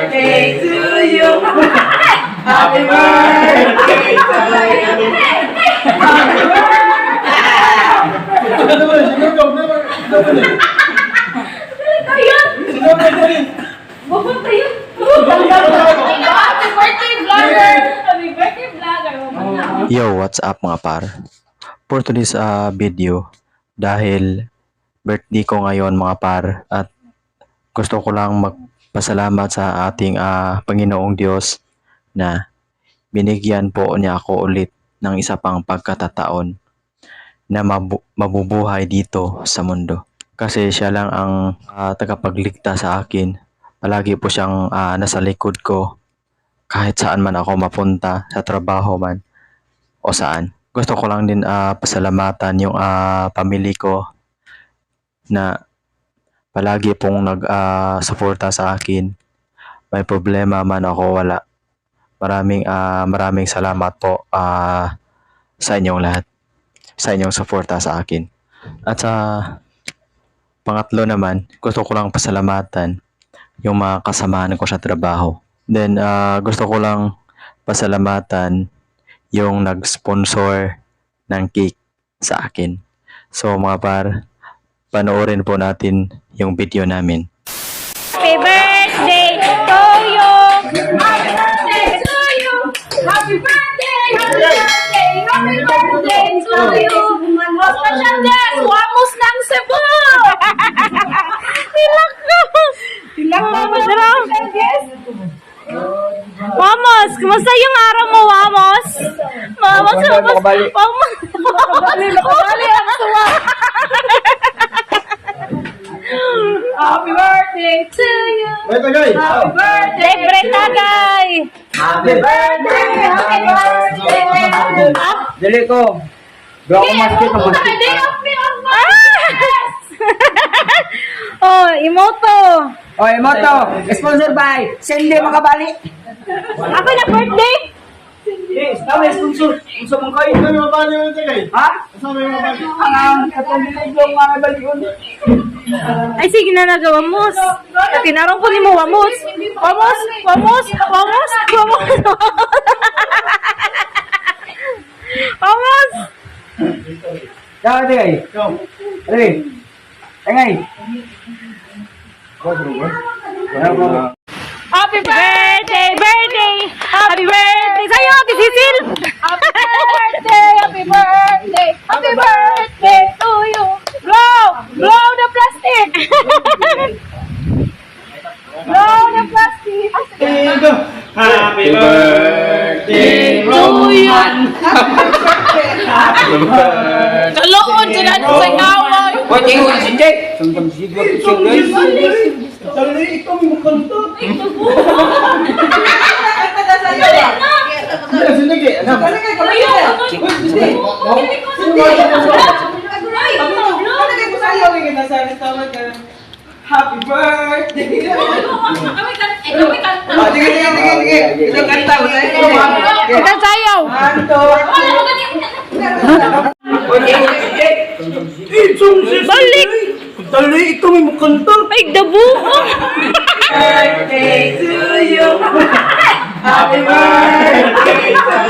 birthday to you. Happy birthday to you. Happy birthday. Yo, what's up mga par? For today's video, dahil birthday ko ngayon mga par, at gusto ko lang magpasalamat sa ating Panginoong Diyos na binigyan po niya ako ulit ng isa pang pagkatataon na mabubuhay dito sa mundo. Kasi siya lang ang tagapagligtas sa akin. Palagi po siyang nasa likod ko kahit saan man ako mapunta, sa trabaho man o saan. Gusto ko lang din pasalamatan yung family ko na palagi pong nag-suporta sa akin. May problema man ako, wala. Maraming salamat po sa inyong lahat, sa inyong suporta sa akin. At sa pangatlo naman, gusto ko lang pasalamatan yung mga kasamahan ko sa trabaho. Then gusto ko lang pasalamatan yung nag-sponsor ng cake sa akin. So mga par, panoorin po natin yung video namin. Happy birthday to you! Happy birthday to you! Happy birthday! Happy birthday! Happy birthday to you! Special guest, Wamos ng Cebu! Tilak ko! Tilak ko, Madraw! Wamos, kumusta yung araw mo, Wamos? Wamos, Wamos! Makabali ang tuwa! Happy birthday to you! Happy birthday! Libre tagay! Happy birthday! Happy birthday! Dili ko. Bro, ako maskit ang maskit. Oh, Imoto! Oh, Emoto, sponsor by Sende Makabali. Ako na birthday! Yes, tama sponsor. Sponsor mo kayo. Ano yung mabali mo tagay? Ha? Ano yung mabali? Ang katulad yung mga balion. Ay, sige na nagawa mo. Tinarong ko ni mo, Wamos. Wamos! Wamos! Wamos! Wamos! Wamos! Ciao, tagay. Ready? Tagay. Happy birthday! Birthday! Happy birthday! Sa'yo, Ate Cecil! Happy birthday! Happy birthday! Happy birthday to you! Blow! Blow the plastic! Blow the plastic! Happy birthday To you! Kaloon sila sa ngaway! Hoy, tingin mo si Jake. Sundang siglo si Jake. Dali, ikaw may makanta. Happy birthday! Kita sayaw! Balik! Dali, ikaw may makanta. Ay, dabo! Birthday to you. Happy birthday to you.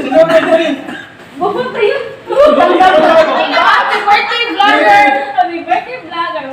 Happy birthday. Bupunta yun! Happy birthday, vlogger! Happy birthday, vlogger!